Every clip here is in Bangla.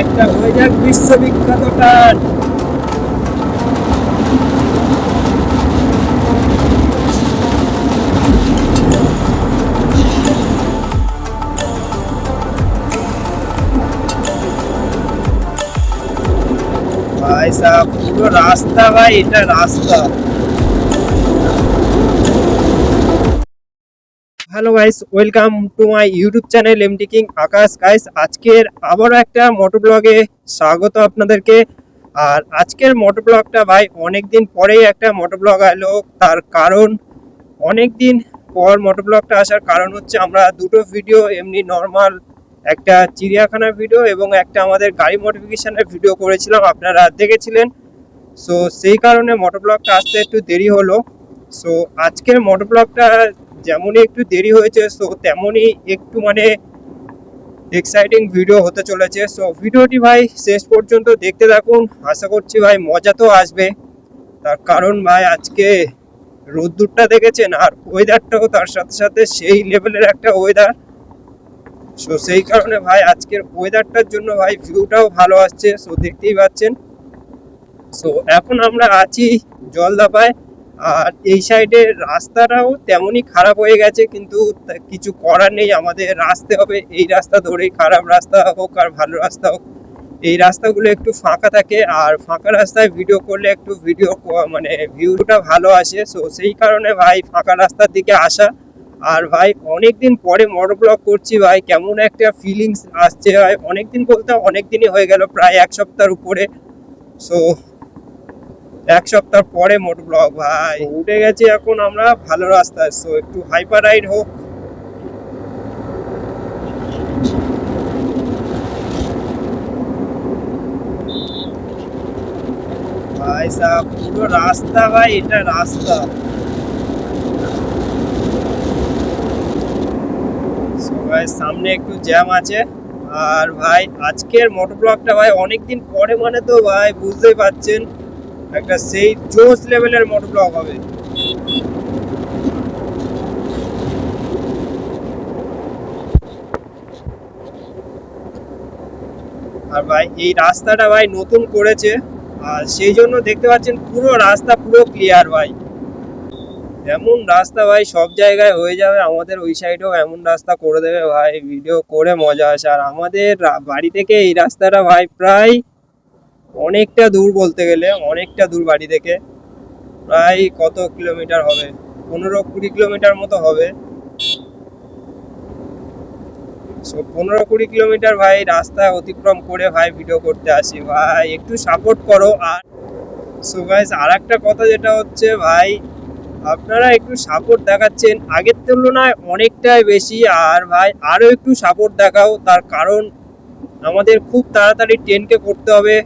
একটা হয়ে যাক বিশ্ববিখ্যাত টান। ভাই সাহেব পুরো রাস্তা ভাই, এটা রাস্তা। Hello guys, welcome to my YouTube channel MD king Akash. Guys আজকের আবারও একটা মোটো ব্লগে স্বাগত আপনাদেরকে। আর আজকের মোটো ব্লগটা ভাই অনেকদিন পরেই একটা মোটো ব্লগ এলো। তার কারণ অনেকদিন পর মোটো ব্লগটা আসার কারণ হচ্ছে আমরা দুটো ভিডিও এমনি নর্মাল, একটা চিড়িয়াখানার ভিডিও এবং একটা আমাদের গাড়ি মডিফিকেশনের ভিডিও করেছিলাম, আপনারা দেখেছিলেন। সো সেই কারণে মোটো ব্লগটা আসতে একটু দেরি হলো। সো আজকের মোটো ব্লগটা যেমনই একটু দেরি হয়েছে, সো তেমনই একটু মানে এক্সাইটিং ভিডিও হতে চলেছে। সো ভিডিওটি ভাই শেষ পর্যন্ত দেখতে থাকুন, আশা করছি ভাই মজা তো আসবে। তার কারণ ভাই আজকে রোদ্দুরটা দেখেছেন, আর ওয়েদারটাও তার সাথে সাথে সেই লেভেলের একটা ওয়েদার। সো সেই কারণে ভাই আজকের ওয়েদারটার জন্য ভাই ভিউটাও ভালো আসছে, সো দেখতেই পাচ্ছেন। সো এখন আমরা আছি জলদাপায়, আর এই সাইডের রাস্তাটাও তেমনই খারাপ হয়ে গেছে, কিন্তু কিছু করার নেই, আমাদের আসতে হবে এই রাস্তা ধরেই। খারাপ রাস্তা হোক আর ভালো রাস্তা হোক, এই রাস্তাগুলো একটু ফাঁকা থাকে, আর ফাঁকা রাস্তায় ভিডিও করলে একটু ভিডিও মানে ভিউটা ভালো আসে। সো সেই কারণে ভাই ফাঁকা রাস্তার দিকে আসা। আর ভাই অনেকদিন পরে মোটো ব্লগ করছি ভাই, কেমন একটা ফিলিংস আসছে ভাই। অনেকদিন বলতে অনেকদিনই হয়ে গেল, প্রায় এক সপ্তাহের উপরে। সো এক সপ্তাহ পরে মোটো ব্লগ ভাই, উঠে গেছি এখন আমরা ভালো রাস্তায়। সো একটু হাইপার রাইড হোক। ভাই সাহেব পুরো রাস্তা ভাই, এটা রাস্তা। সো ভাই সামনে একটু জ্যাম আছে। আর ভাই আজকের মোটো ব্লগটা ভাই অনেকদিন পরে, মানে তো ভাই বুঝতেই পারছেন একটা সেই জোস লেভেলের মোটো ব্লগ হবে। আর ভাই এই রাস্তাটা ভাই নতুন করেছে, আর সেই জন্য দেখতে পাচ্ছেন পুরো রাস্তা পুরো ক্লিয়ার ভাই। এমন রাস্তা ভাই সব জায়গায় হয়ে যাবে, আমাদের ওই সাইডেও এমন রাস্তা করে দেবে ভাই, ভিডিও করে মজা আসে। আর আমাদের বাড়ি থেকে এই রাস্তাটা ভাই প্রায় অনেকটা দূর, বলতে গেলে অনেকটা দূর বাড়ি থেকে। প্রায় কত কিলোমিটার হবে, 15-20 কিলোমিটার মতো হবে। 15-20 কিলোমিটার ভাই রাস্তা অতিক্রম করে ভাই ভিডিও করতে আসি ভাই, একটু সাপোর্ট করো। আর সো গাইস আর একটা কথা যেটা হচ্ছে ভাই, আপনারা একটু সাপোর্ট দেখাচ্ছেন আগের তুলনায় অনেকটাই বেশি। আর ভাই আরো একটু সাপোর্ট দেখাও, তার কারণ আমাদের খুব তাড়াতাড়ি 10K করতে হবে।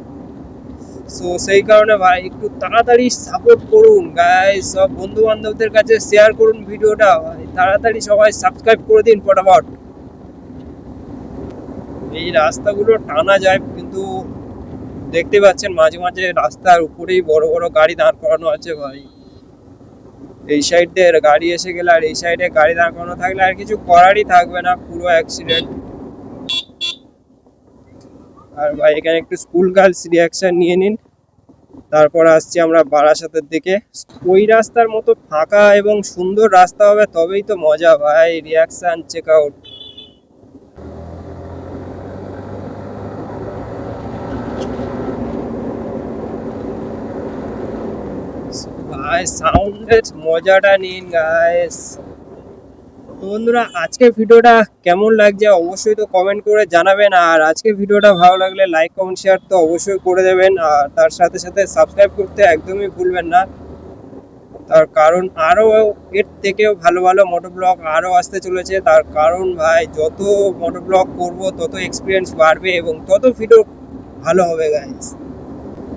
সো সেই কারণে ভাই একটু তাড়াতাড়ি সাপোর্ট করুন গাইস, সব বন্ধু বান্ধবদের কাছে শেয়ার করুন ভিডিওটা ভাই, তাড়াতাড়ি সবাই সাবস্ক্রাইব করে দিন ফটাফট। এই রাস্তাগুলো টানা যায়, কিন্তু দেখতে পাচ্ছেন মাঝে মাঝে রাস্তার উপরেই বড় বড় গাড়ি দাঁড় করানো আছে ভাই। এই সাইড দিয়ে গাড়ি এসে গেলে আর এই সাইডে গাড়ি দাঁড় করানো থাকলে আর কিছু করারই থাকবে না, পুরো অ্যাক্সিডেন্ট। আর ভাই এখানে একটু স্কুল গার্লস রিয়াকশন নিয়ে নিন, তারপর আসছি আমরা বারাসাতের দিকে। ওই রাস্তার মতো ফাঁকা এবং সুন্দর রাস্তা হবে তবেই তো মজা ভাই, রিয়াকশন চেক আউট। ভাই সাউন্ডের মজাটা নিন গাইস। তো বন্ধুরা আজকের ভিডিওটা কেমন লাগছে অবশ্যই তো কমেন্ট করে জানাবেন। আর আজকের ভিডিওটা ভালো লাগলে লাইক কমেন্ট শেয়ার তো অবশ্যই করে দেবেন, আর তার সাথে সাথে সাবস্ক্রাইব করতে একদমই ভুলবেন না। তার কারণ আরও এর থেকেও ভালো ভালো মোটো ব্লগ আরও আসতে চলেছে। তার কারণ ভাই যত মোটো ব্লগ করব তত এক্সপিরিয়েন্স বাড়বে এবং তত ভিডিও ভালো হবে গাইস।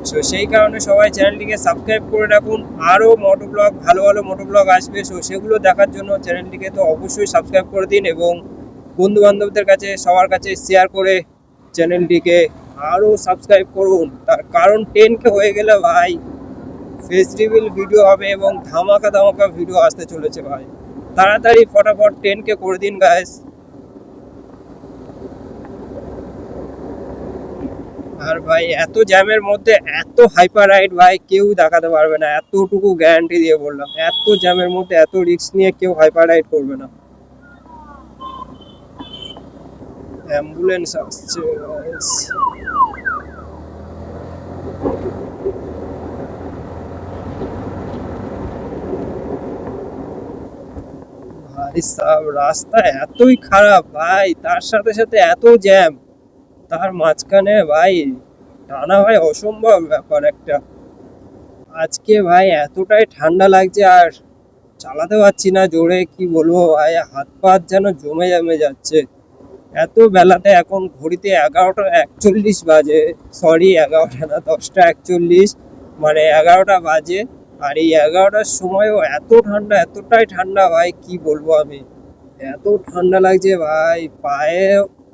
সো সেই কারণে সবাই চ্যানেলটিকে সাবস্ক্রাইব করে রাখুন, আরও মোটো ব্লগ ভালো ভালো মোটো ব্লগ আসবে। সো সেগুলো দেখার জন্য চ্যানেলটিকে তো অবশ্যই সাবস্ক্রাইব করে দিন এবং বন্ধু বান্ধবদের কাছে সবার কাছে শেয়ার করে চ্যানেলটিকে আরও সাবস্ক্রাইব করুন। তার কারণ 10K হয়ে গেলে ভাই ফেস রিভিল ভিডিও হবে এবং ধামাকা ধামাকা ভিডিও আসতে চলেছে ভাই। তাড়াতাড়ি ফটাফট 10K করে দিন গাইস। আর ভাই এত জ্যামের মধ্যে এত হাইপার রাইড ভাই কেউ দেখাতে পারবে না, এতটুকু গ্যারান্টি দিয়ে বললাম। এত জ্যামের মধ্যে এত রিস্ক নিয়ে কেউ হাইপার রাইড করবে না। অ্যাম্বুলেন্স আসছে guys। ভাই সাব রাস্তা এতই খারাপ ভাই, তার সাথে সাথে এত জ্যাম, তার মাঝখানে ভাই টানা ভাই অসম্ভব ব্যাপার একটা। আজকে ভাই এতটাই ঠান্ডা লাগছে আর চালাতে পারছি না জোরে, কি বলবো ভাই, হাত পা যেন জমে জমে যাচ্ছে। এত বেলাতে, এখন ঘড়িতে 11টা 41 বাজে, সরি 11টা না 10টা 41, মানে 11টা বাজে। আর এই 11টার সময়ও এত ঠান্ডা, এতটাই ঠান্ডা ভাই কি বলবো আমি, এত ঠান্ডা লাগছে ভাই পায়ে।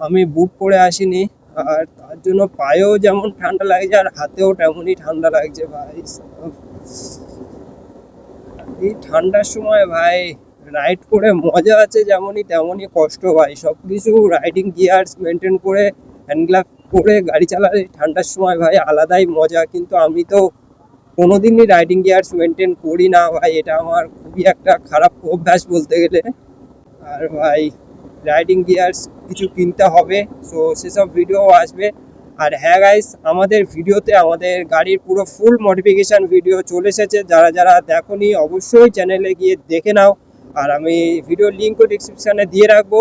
আমি বুট পরে আসিনি, আর তার জন্য পায়েও যেমন ঠান্ডা লাগছে আর হাতেও তেমনই ঠান্ডা লাগছে ভাই। এই ঠান্ডার সময় ভাই রাইড করে মজা আছে যেমনই তেমনই কষ্ট ভাই, সবকিছু রাইডিং গিয়ার্স মেনটেন করে, হ্যান্ড গ্লাভ পরে গাড়ি চালালে ঠান্ডার সময় ভাই আলাদাই মজা। কিন্তু আমি তো কোনোদিনই রাইডিং গিয়ার্স মেনটেন করি না ভাই, এটা আমার খুবই একটা খারাপ অভ্যাস বলতে গেলে। আর ভাই রাইডিং গিয়ার্স কিছু কিনতে হবে, সো সেসব ভিডিও আসবে। আর হ্যাঁ গাইস, আমাদের ভিডিওতে আমাদের গাড়ির পুরো ফুল মডিফিকেশন ভিডিও চলে এসেছে, যারা যারা দেখোনি অবশ্যই চ্যানেলে গিয়ে দেখে নাও। আর আমি ভিডিও লিঙ্কও ডিসক্রিপশানে দিয়ে রাখবো।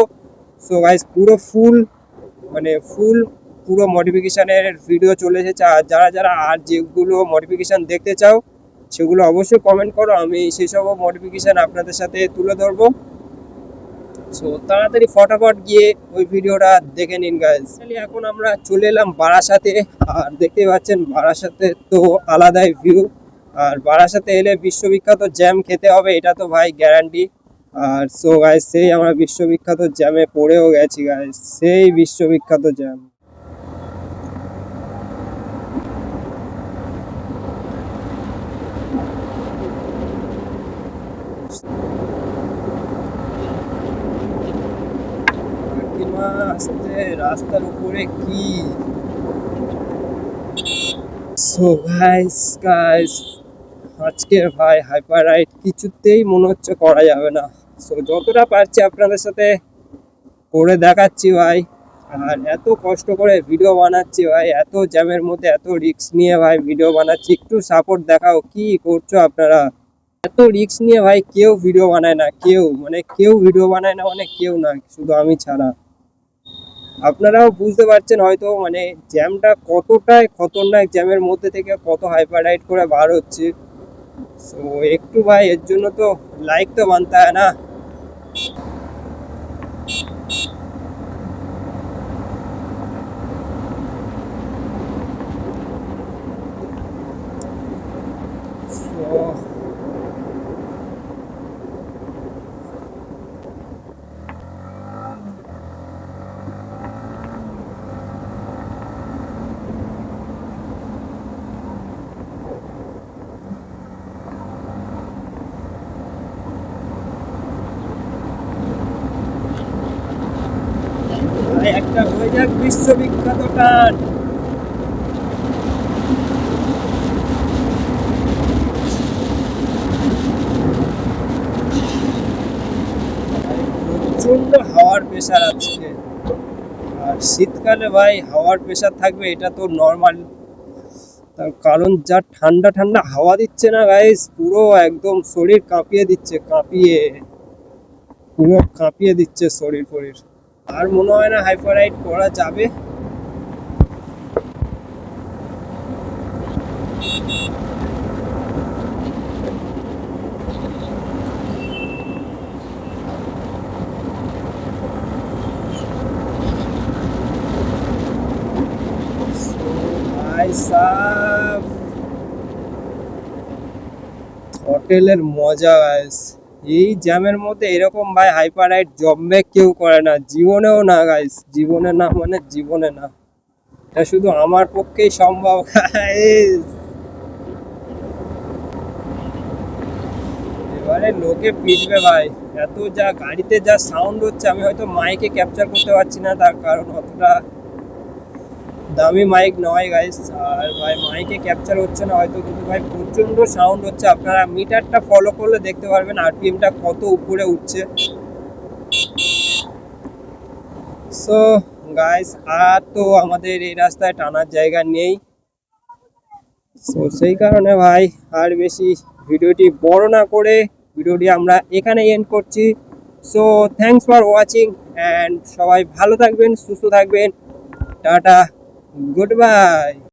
সো গাইস পুরো ফুল, মানে ফুল পুরো মডিফিকেশানের ভিডিও চলে এসেছে। আর যারা যারা আর যেগুলো মডিফিকেশান দেখতে চাও সেগুলো অবশ্যই কমেন্ট করো, আমি সেসবও মডিফিকেশান আপনাদের সাথে তুলে ধরবো। সো তাড়াতাড়ি ফটাফট গিয়ে ওই ভিডিওটা দেখে নিন গাইজ। এখন আমরা চলে এলাম বারাসাতে, আর দেখতে পাচ্ছেন বারাসাতে তো আলাদাই ভিউ। আর বারাসাতে এলে বিশ্ববিখ্যাত জ্যাম খেতে হবে, এটা তো ভাই গ্যারান্টি। আর সো গাইজ সেই আমরা বিশ্ববিখ্যাত জ্যামে পড়েও গেছি গাইজ, সেই বিশ্ববিখ্যাত জ্যাম। রাস্তার উপরে কি, সো গাইস গাইস আজকে ভাই হাইপার রাইড কিছুতেই মনে হচ্ছে করা যাবে না। সো যতটা পারছি আপনাদের সাথে করে দেখাচ্ছি ভাই। আর এত কষ্ট করে ভিডিও বানাচ্ছি ভাই, এত জ্যামের মধ্যে এত রিস্ক নিয়ে ভাই ভিডিও বানাচ্ছি, একটু সাপোর্ট দেখাও, কি করছো আপনারা? এত রিস্ক নিয়ে ভাই কেউ ভিডিও বানায় না, কেউ মানে কেউ ভিডিও বানায় না, মানে কেউ না, শুধু আমি ছাড়া। আপনারাও বুঝতে পারছেন হয়তো, মানে জ্যামটা কতটাই খতরনাক, জ্যামের মধ্যে থেকে কত হাইপার রাইড করে বার হচ্ছে। তো একটু ভাই এর জন্য তো লাইক তো বানতে হয় না। একটা হয়ে যাক বিশ্ববিখ্যাত টান। প্রচন্ড হাওয়ার প্রেশার আজকে, আর শীতকালে ভাই হাওয়ার প্রেশার থাকবে এটা তো নর্মাল। তার কারণ যা ঠান্ডা ঠান্ডা হাওয়া দিচ্ছে না গাইস, পুরো একদম শরীর কাঁপিয়ে দিচ্ছে, কাঁপিয়ে পুরো কাঁপিয়ে দিচ্ছে শরীর ফরীর। আর মনে হয় না হাইপার রাইড করা যাবে। হোটেলের মজা গাইস, এই জ্যামের মধ্যে এরকম ভাই হাইপার রাইড জমবে কেউ করে না, জীবনেও না গাইস, জীবনে না মানে জীবনে না, এটা শুধু আমার পক্ষেই সম্ভব গাইস। এবারে লোকে পিটবে ভাই, এত যা গাড়িতে যা সাউন্ড হচ্ছে, আমি হয়তো মাইকে ক্যাপচার করতে পারছি না, তার কারণ অতটা দামি মাইক নয় গাইস। আর ভাই মাইকে ক্যাপচার হচ্ছে না হয়তো, কিন্তু ভাই প্রচন্ড সাউন্ড হচ্ছে। আপনারা মিটারটা ফলো করলে দেখতে পারবেন আরপিএমটা কত উপরে উঠছে। সো গাইস, আর তো আমাদের এই রাস্তায় টানার জায়গা নেই। সো সেই কারণে ভাই আর বেশি ভিডিওটি বড় না করে ভিডিওটি আমরা এখানে এন্ড করছি। So thanks for watching and সবাই ভালো থাকবেন, সুস্থ থাকবেন। Tata, good bye.